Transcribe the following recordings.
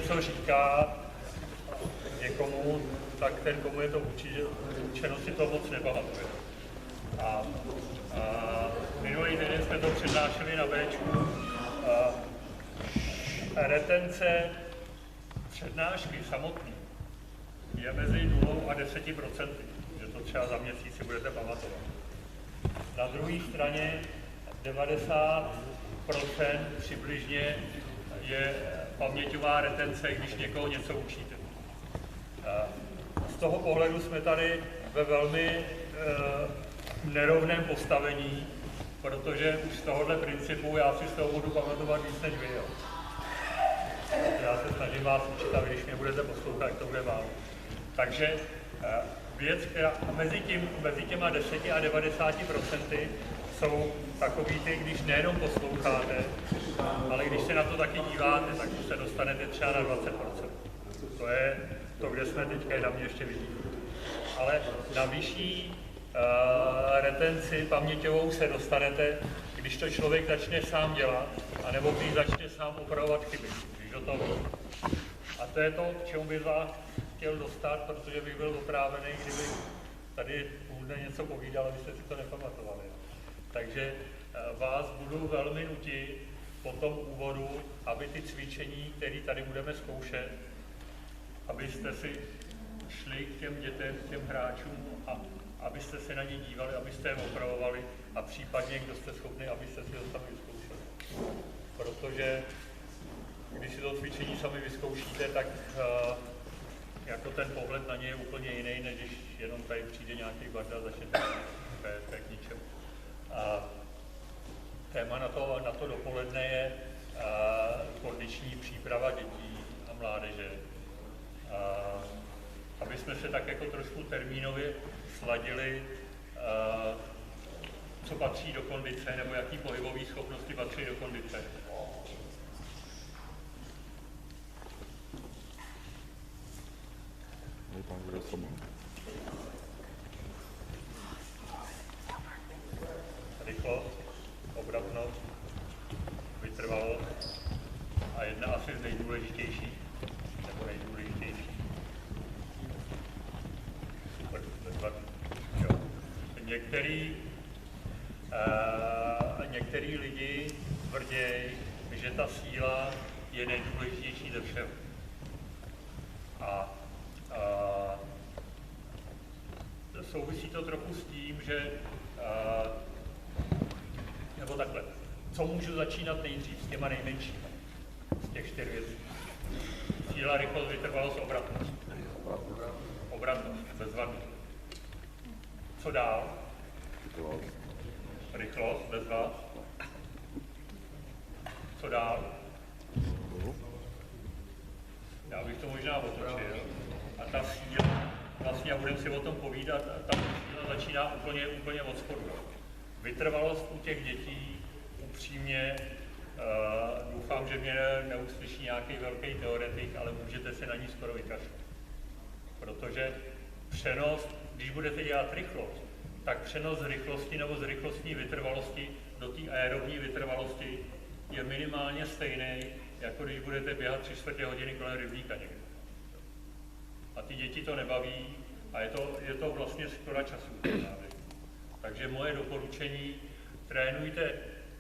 něco říká někomu, tak ten, komu je to učeno, si to moc nepamatuje. A minulý den jsme to přednášeli na Bčku. Retence přednášky samotný je mezi 0 a 10%, že to třeba za měsíc si budete pamatovat. Na druhé straně 90% přibližně je paměťová retence, když někoho něco učíte. Z toho pohledu jsme tady ve velmi nerovném postavení, protože už z tohohle principu já si z toho budu pamatovat víc než vy. Jo. Já se snažím vás učit a vy, když mě budete poslouchat, jak to bude málo. Takže věc, která mezi těma 10 a 90% jsou takový ty, když nejenom posloucháte, ale když se na to taky díváte, tak se dostanete třeba na 20%. To je to, kde jsme teďka, je na mě ještě vidí. Ale na vyšší retenci paměťovou se dostanete, když to člověk začne sám dělat, anebo když začne sám opravovat chyby, když do toho ví. A to je to, k čemu bych vás chtěl dostat, protože bych byl oprávněný, kdyby tady půl něco povídal, abyste si to nepamatovali. Takže vás budu velmi nutit po tom úvodu, aby ty cvičení, které tady budeme zkoušet, abyste si šli k těm dětem, k těm hráčům a abyste se na ně dívali, abyste je opravovali a případně, kdo jste schopni, abyste si to sami vyzkoušeli. Protože když si to cvičení sami vyzkoušíte, tak jako ten pohled na ně je úplně jiný, než když jenom tady přijde nějaký barda a začne to je k ničemu. Téma na to dopoledne je kondiční příprava dětí a mládeže. Aby jsme se tak jako trošku termínově sladili, co patří do kondice, nebo jaký pohybové schopnosti patří do kondice. Rychlost, obratnost, vytrvalost a jedna asi z nejdůležitějších, nebo nejdůležitější. Některý lidi tvrdějí, že ta síla je nejdůležitější ze všeho. Souvisí to trochu s tím, že nebo takhle, co můžu začínat nejdřív s těma nejmenšími, z těch 4 věcí. Síla, rychlost, vytrvalost, obratnost. Obratnost, bezvadný. Co dál? Rychlost, bezvad. Co dál? Já bych to možná otočil. A ta síla, vlastně, a budeme si o tom povídat, ta síla začíná úplně od spodu. Vytrvalost u těch dětí, upřímně, doufám, že mě neuslyší nějaký velký teoretik, ale můžete se na ní skoro vykašlat. Protože přenos, když budete dělat rychlost, tak přenos z rychlosti nebo z rychlostní vytrvalosti do té aerobní vytrvalosti je minimálně stejný, jako když budete běhat 3/4 hodiny kolem rybníka někde. A ty děti to nebaví a je to vlastně skoro času. Takže moje doporučení, trénujte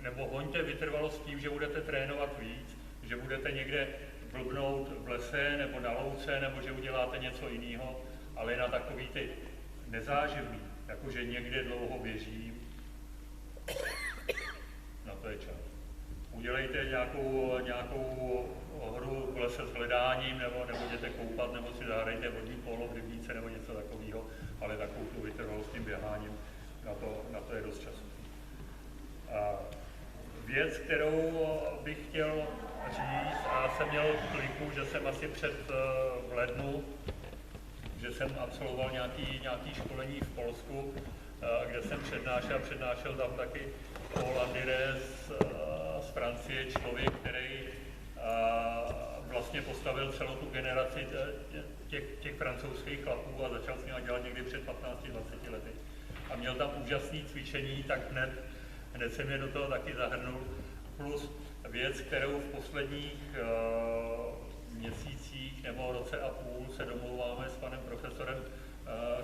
nebo hoňte vytrvalost tím, že budete trénovat víc, že budete někde blbnout v lese nebo na louce, nebo že uděláte něco jiného, ale na takový ty nezáživný, jakože někde dlouho běžím, na to je čas. Udělejte nějakou hru v lese s hledáním, nebo jděte koupat, nebo si zahrajte vodní polo v rybníce, nebo něco takového, ale takovou tu vytrvalost tím běháním, na to je dost času. Věc, kterou bych chtěl říct, a jsem měl kliku, že jsem asi v lednu, že jsem absolvoval nějaký školení v Polsku, kde jsem přednášel tam taky Paul Andire z Francie, člověk, který vlastně postavil celou tu generaci těch francouzských chlapů a začal s nimi dělat někdy před 15-20 lety. A měl tam úžasné cvičení, tak hned se mě do toho taky zahrnul. Plus věc, kterou v posledních měsících nebo roce a půl se domlouváme s panem profesorem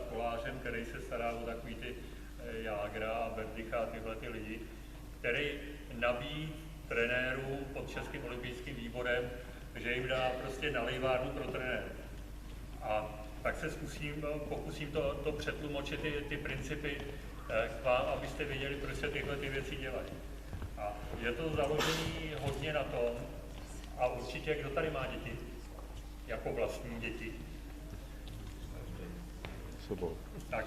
Kolářem, který se stará o takový ty Jágra a Berdycha a tyhle ty lidi, který nabídl trenérům pod Českým olympijským výborem, že jim dá prostě nalejvárnu pro trenéry. A tak se pokusím to přetlumočit ty principy k vám, abyste věděli, proč se tyhle ty věci dělají. A je to založené hodně na tom, a určitě, kdo tady má děti, jako vlastní děti, tak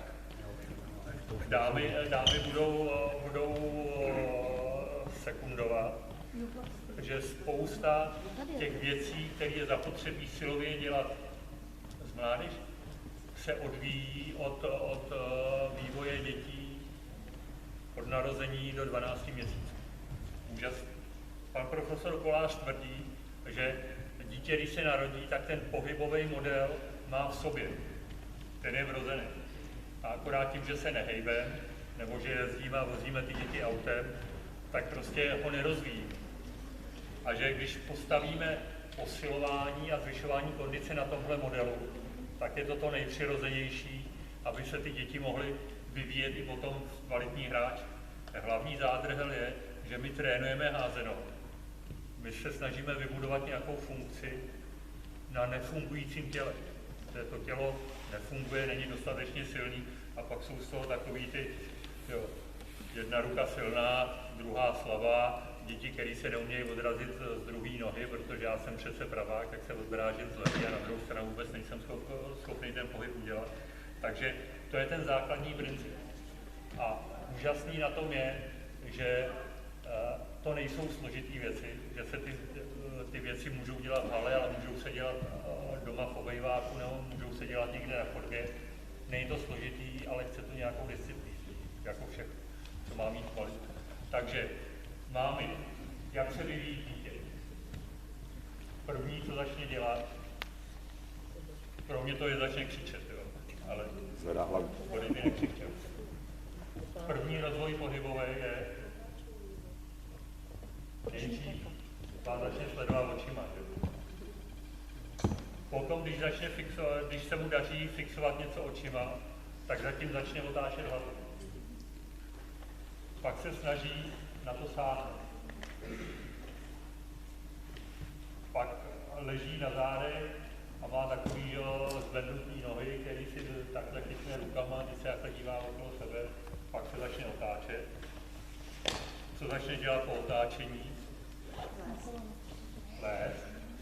dámy budou sekundovat, že spousta těch věcí, které je zapotřebí silově dělat z mládeže, se odvíjí od vývoje dětí od narození do 12 měsíců. Úžasný. Pan profesor Kolář tvrdí, že dítě, když se narodí, tak ten pohybový model má v sobě. Ten je vrozený. A akorát tím, že se nehejbeme, nebo že jezdíme a vozíme ty děti autem, tak prostě ho nerozvíjíme. A že když postavíme posilování a zvyšování kondice na tomhle modelu, tak je to nejpřirozenější, aby se ty děti mohly vyvíjet i potom kvalitní hráč. Hlavní zádrhel je, že my trénujeme házenou. My se snažíme vybudovat nějakou funkci na nefungujícím těle. To tělo nefunguje, není dostatečně silný a pak jsou z toho takový ty, jedna ruka silná, druhá slabá, děti, které se neumějí odrazit z druhé nohy, protože já jsem přece pravák, tak se odrážím z levý a na druhou stranu vůbec nejsem schopný ten pohyb udělat. Takže to je ten základní princip. A úžasný na tom je, že to nejsou složitý věci, že se ty věci můžou dělat v hale, ale můžou se dělat doma v obejváku, nebo můžou se dělat někde na chodbě. Není to složitý, ale chce to nějakou disciplínu, jako všechno, co má mít kvalitu. Takže máme, jak se vyvíjí dítě. První, co začne dělat, pro mě to je začne křičet, jo, ale zvedá hlavu. První rozvoj pohybový je nejdřív vás začne sledovat očima. Potom, když se mu daří fixovat něco očima, tak zatím začne otáčet hlavu. Pak se snaží na to sáhnout. Pak leží na zádech a má takový zvednutý nohy, který si takhle chytne rukama, když se takhle dívá okolo sebe, pak se začne otáčet. Co začne dělat po otáčení? Les,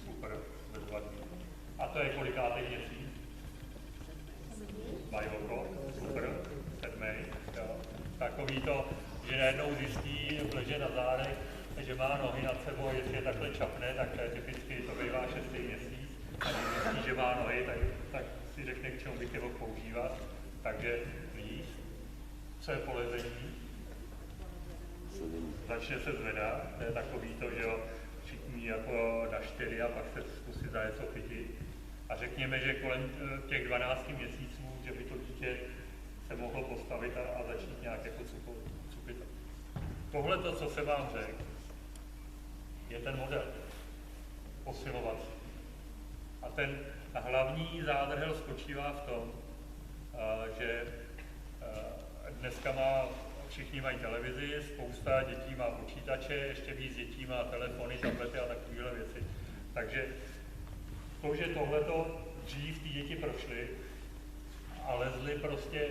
super, bezvadný. A to je kolikátý měsíc? Majoko, super, 7. Jo. Takový to, že najednou zjistí, leže na zádech, že má nohy nad sebou, jestli je takhle čapne, tak typicky to bývá 6. měsíc. A když zjistí, že má nohy, tak si řekne, k čemu bych je mohl používat. Takže líst, co je polezení? Začne se zvedat, to je takový to, že jo, všichni jako na 4 a pak se zkusí za něco chytit. A řekněme, že kolem těch 12 měsíců, že by to dítě se mohlo postavit a začít nějak jako cupit. Tohle, co se vám řekl, je ten model posilovací. A ten hlavní zádrhel spočívá v tom, že dneska všichni mají televizi, spousta dětí má počítače, ještě víc dětí má telefony, tablety a takovéhle věci. Takže to, že tohleto dřív ty děti prošly a lezly prostě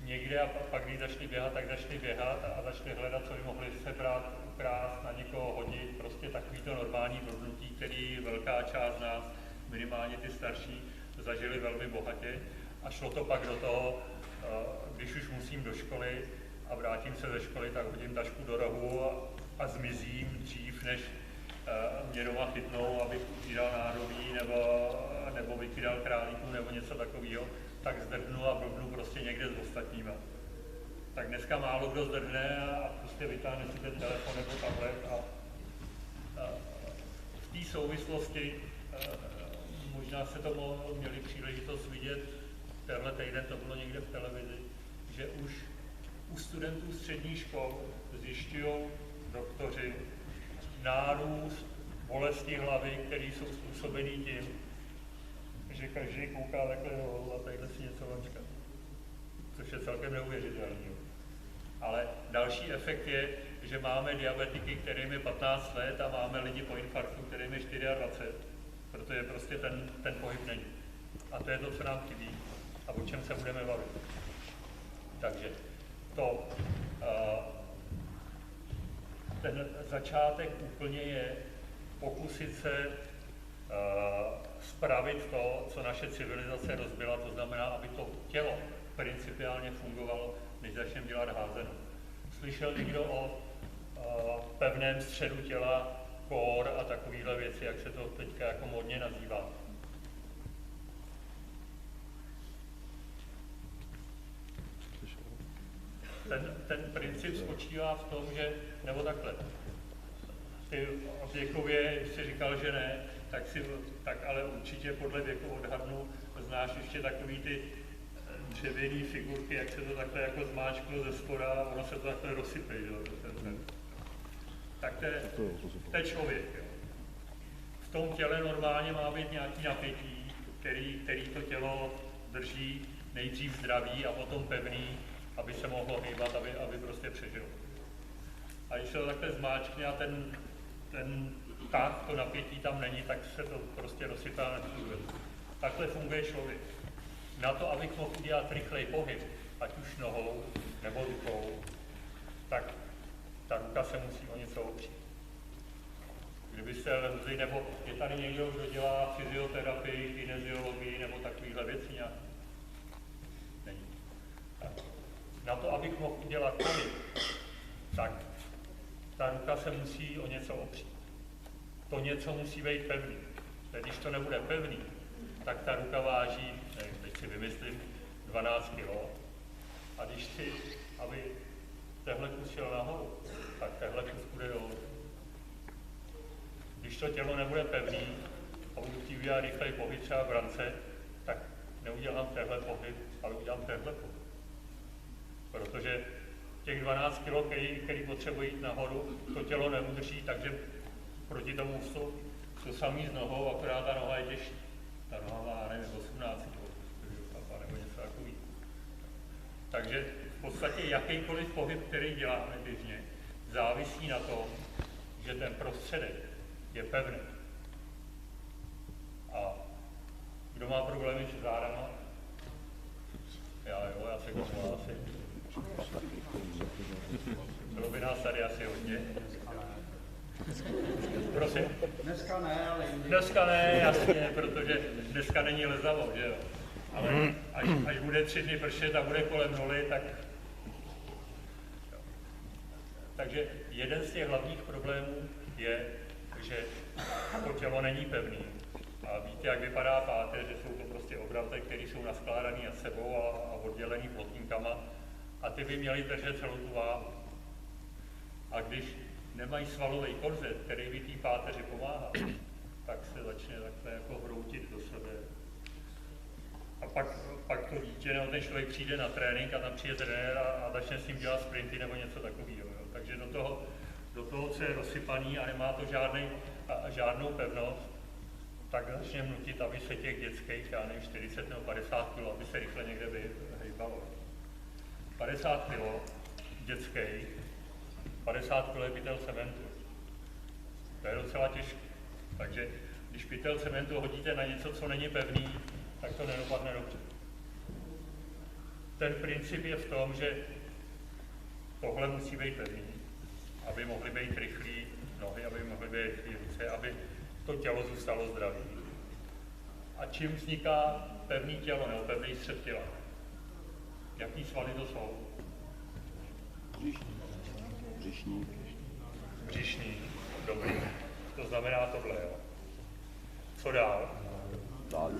někde a pak když začali běhat, tak začali běhat a začali hledat, co by mohli sebrat, ukrást, na někoho hodit, prostě takový to normální blbnutí, který velká část nás, minimálně ty starší, zažili velmi bohatě a šlo to pak do toho, když už musím do školy a vrátím se ze školy, tak hodím tašku do rohu a zmizím dřív, než mě doma chytnou, abych vydal nádobí nebo vykydal králíků nebo něco takového, tak zdrbnu a blbnu prostě někde s ostatníma. Tak dneska málo kdo zdrbne a prostě vytáhne si ten telefon nebo tablet a v té souvislosti možná se to měli příležitost vidět, tenhle týden to bylo někde v televizi, že už u studentů středních škol zjišťují doktoři nárůst bolesti hlavy, které jsou způsobený tím, že každý kouká takhle dolů a tadyhle si něco mačká. Což je celkem neuvěřitelný. Ale další efekt je, že máme diabetiky, kterým je 15 let a máme lidi po infarktu, kterým je 24, protože prostě ten pohyb není. A to je to, co nám chybí a o čem se budeme bavit. Takže ten začátek úplně je pokusit se spravit to, co naše civilizace rozbila, to znamená, aby to tělo principiálně fungovalo, než začneme dělat házeno. Slyšel někdo o pevném středu těla, core a takovéhle věci, jak se to teďka jako modně nazývá? Ten princip spočívá v tom, že, nebo takhle, ty věkově, jsi říkal, že ne, tak ale určitě podle věku odhadnu, znáš ještě takový ty dřevěný figurky, jak se to takhle jako zmáčklo ze spoda a ono se to takhle rozsype, jo? Tak to je člověk. Jo? V tom těle normálně má být nějaký napětí, který to tělo drží nejdřív zdravý a potom pevný, aby se mohlo hýbat, aby prostě přežilo. A když se to takhle zmáčkne a ten tah, to napětí tam není, tak se to prostě rozsypá na čůru. Takhle funguje člověk. Na to, abych mohl udělat rychlej pohyb, ať už nohou nebo rukou, tak ta ruka se musí o něco opřít. Kdybyste lezli, nebo je tady někdo, kdo dělá fyzioterapii, kineziologii nebo takovýhle věci nějak? Není. Tak. Na to, abych mohl udělat pohyb, tak ta ruka se musí o něco opřít. To něco musí být pevný. Když to nebude pevný, tak ta ruka váží, nevím, teď si vymyslím, 12 kg. A když chci, aby tehle kus šel nahoru, tak tehle kus bude dolů. Když to tělo nebude pevný a budu chtít udělat rychlej pohyb třeba v brance, tak neudělám tehle pohyb, ale udělám tehle pohyb. Protože těch 12 kg, který potřebují jít nahoru, to tělo neudrží, takže proti tomu vstup. To samý s nohou, akorát ta noha je těžší. Ta noha má, nevím, 18 kg, nebo něco takový. Takže v podstatě jakýkoliv pohyb, který děláme běžně, závisí na tom, že ten prostředek je pevný. A kdo má problémy s zádama? Já se k tomu hlásím. Bylo by nás tady asi hodně. Prosím? Dneska ne, ale jindy. Dneska ne, jasně, protože dneska není lezavo, že jo. Ale až bude 3 dny pršet a bude kolem 0, tak... Takže jeden z těch hlavních problémů je, že to tělo není pevný. A víte, jak vypadá páteř, že jsou to prostě obraze, které jsou naskládané nad sebou a oddělené plotníkama. A ty by měly držet celou tu váhu. A když nemají svalový korzet, který by té páteři pomáhal, tak se začne takhle jako hroutit do sebe. A pak to dítě nebo ten člověk přijde na trénink a tam přijde trenér a začne s ním dělat sprinty nebo něco takového. Takže do toho, co je rozsypaný a nemá to žádnou pevnost, tak začne nutit, aby se těch dětských, já nevím, 40 nebo 50 kg, aby se rychle někde vyhýbalo. 50 kg dětských, 50 kg je pytel cementu. To je docela těžké. Takže když pytel cementu hodíte na něco, co není pevný, tak to nedopadne dobře. Ten princip je v tom, že tohle musí být pevný, aby mohly být rychlý nohy, aby mohly být rychlý ruce, aby to tělo zůstalo zdravé. A čím vzniká pevný tělo nebo pevný střed těla? Jaký svaly to jsou? Břišní. Dobrý. To znamená tohle, jo. Co dál?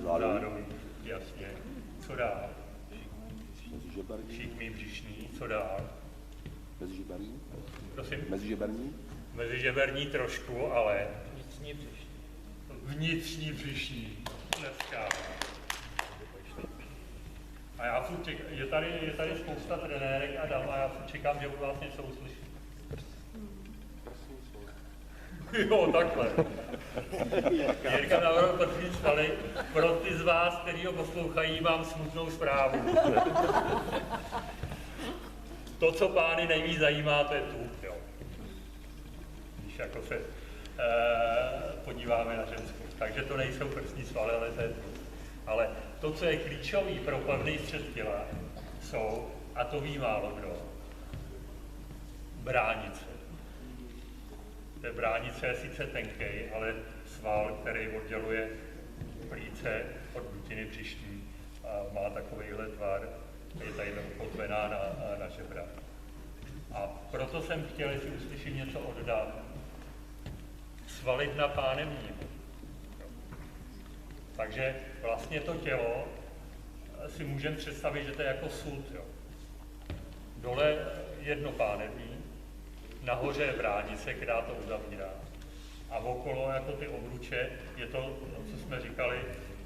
Zádový. Jasně. Co dál? Šikmý břišní. Co dál? Mezižeberní? Prosím? Mezižeberní? Mezižeberní trošku, ale... Vnitřní břišní. Dneska. A já furt čekám, je tady spousta trenérek a dám a já furt čekám, že budu vás něco uslyšet. Jo, takhle. Jirka navrhl prsní svaly. Pro ty z vás, kteří ho poslouchají, mám smutnou zprávu. To, co pány nejvíc zajímá, to je tu, jo. Když jako se podíváme na ženskou. Takže to nejsou prsní svaly, ale to je tu. Ale to, co je klíčový pro pevný střed těla, jsou, a to ví málo kdo, bránice. Té bránice je sice tenkej, ale sval, který odděluje plíce od dutiny břišní, má takovýhle tvar, je tady ukotvená na žebra. A proto jsem chtěl, jestli uslyším něco oddám, svalit na pánevním. Takže vlastně to tělo si můžeme představit, že to je jako sud. Jo. Dole jedno pánevní, nahoře je bránice, která to uzavírá. A okolo, jako ty obruče, je to, co jsme říkali,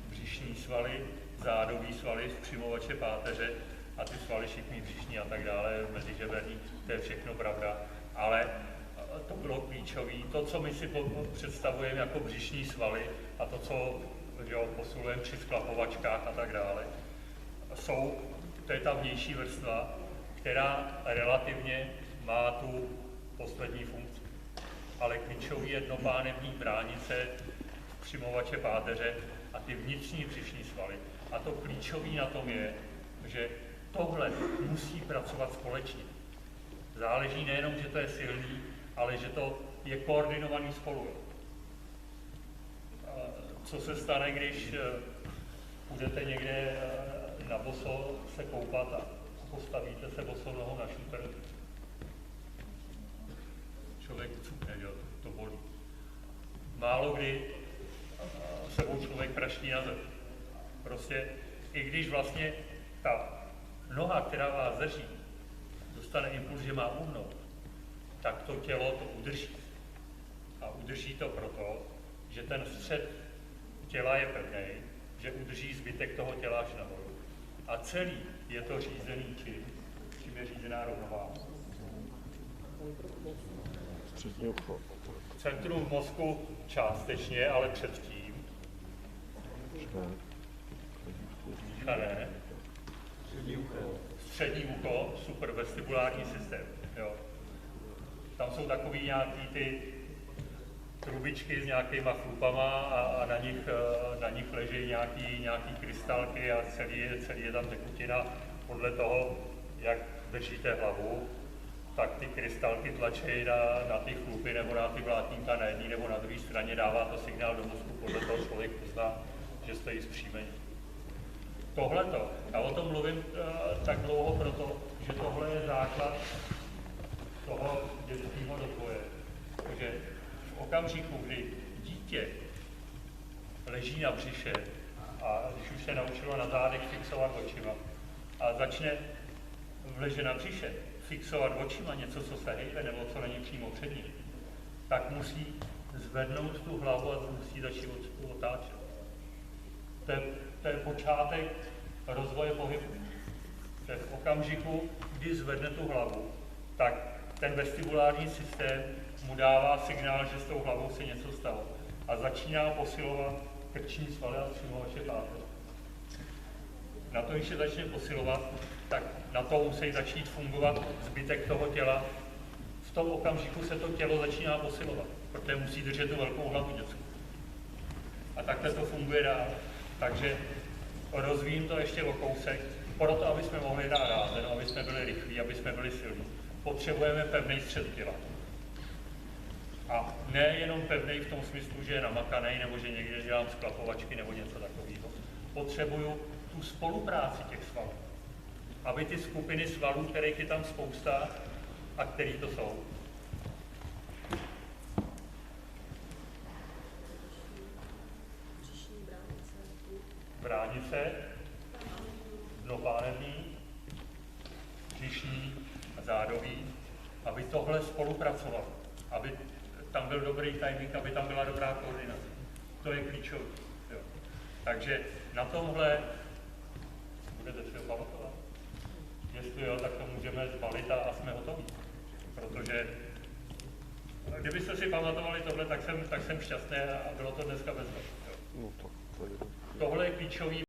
břišní svaly, zádový svaly, přimovače páteře a ty svaly šikmý břišní a tak dále, mezižeberní, to je všechno pravda. Ale to bylo klíčové. To, co my si představujeme jako břišní svaly a to, co posilujeme při sklapovačkách a tak dále, to je ta vnější vrstva, která relativně má tu poslední funkci. Ale klíčový jednopánevní bránice, přimovače páteře a ty vnitřní břišní svaly. A to klíčový na tom je, že tohle musí pracovat společně. Záleží nejenom, že to je silný, ale že to je koordinovaný spolu. Co se stane, když budete někde na boso se koupat a postavíte se bosou nohou na šuter? Člověk cukne, jo, to bolí. Málo kdy sebou člověk praští na zem. Prostě, i když vlastně ta noha, která vás drží, dostane impuls, že má uhnout, tak to tělo to udrží. A udrží to proto, že ten střed těla je pevný, že udrží zbytek toho těla až nahoru. A celý je to řízený čím je řízená rovnováha. Centrum mozku částečně, ale předtím. Střední ucho, supervestibulární systém. Jo. Tam jsou takový nějaký ty trubičky s nějakýma chlupama a na nich leží nějaký krystalky a celý je tam tekutina. Podle toho, jak držíte hlavu, tak ty krystalky tlačí na ty chlupy nebo na ty vlátníka na jedné nebo na druhé straně, dává to signál do mozku, podle toho člověk pozná, že stojí zpříjmení. Tohleto, já o tom mluvím tak dlouho proto, že tohle je základ toho dětského rozvoje. Takže v okamžiku, kdy dítě leží na břiše a když už se naučilo na zádech fixovat očima a začne ležet na břiše, fixovat očima něco, co se hejbe nebo co není přímo před ním, tak musí zvednout tu hlavu a musí začít otáčet. To je počátek rozvoje pohybu. To je v okamžiku, kdy zvedne tu hlavu, tak ten vestibulární systém mu dává signál, že s tou hlavou se něco stalo. A začíná posilovat krční svaly a přimovače páteře. Na to, když se začne posilovat, tak na to musí začít fungovat zbytek toho těla. V tom okamžiku se to tělo začíná posilovat, protože musí držet tu velkou hlavu děcku. A takhle to funguje dál. Takže rozvíjím to ještě o kousek. Proto, aby jsme mohli dát rázeno, aby jsme byli rychlí, aby jsme byli silní, potřebujeme pevný střed těla. A nejenom pevný v tom smyslu, že je namakaný, nebo že někde dělám sklapovačky nebo něco takového. Potřebuju tu spolupráci těch svalů. Aby ty skupiny svalů, kterých je tam spousta, a který to jsou. Bránice, dnopánevní, břišní a zádový, aby tohle spolupracovalo, aby tam byl dobrý timing, aby tam byla dobrá koordinace. To je klíčové. Takže na tomhle budete si ho pamatovat. Jestli jo, tak to můžeme zbalit a jsme hotoví. Protože Kdybyste si pamatovali tohle, tak jsem šťastný a bylo to dneska bez vás. No to je... Tohle je klíčový.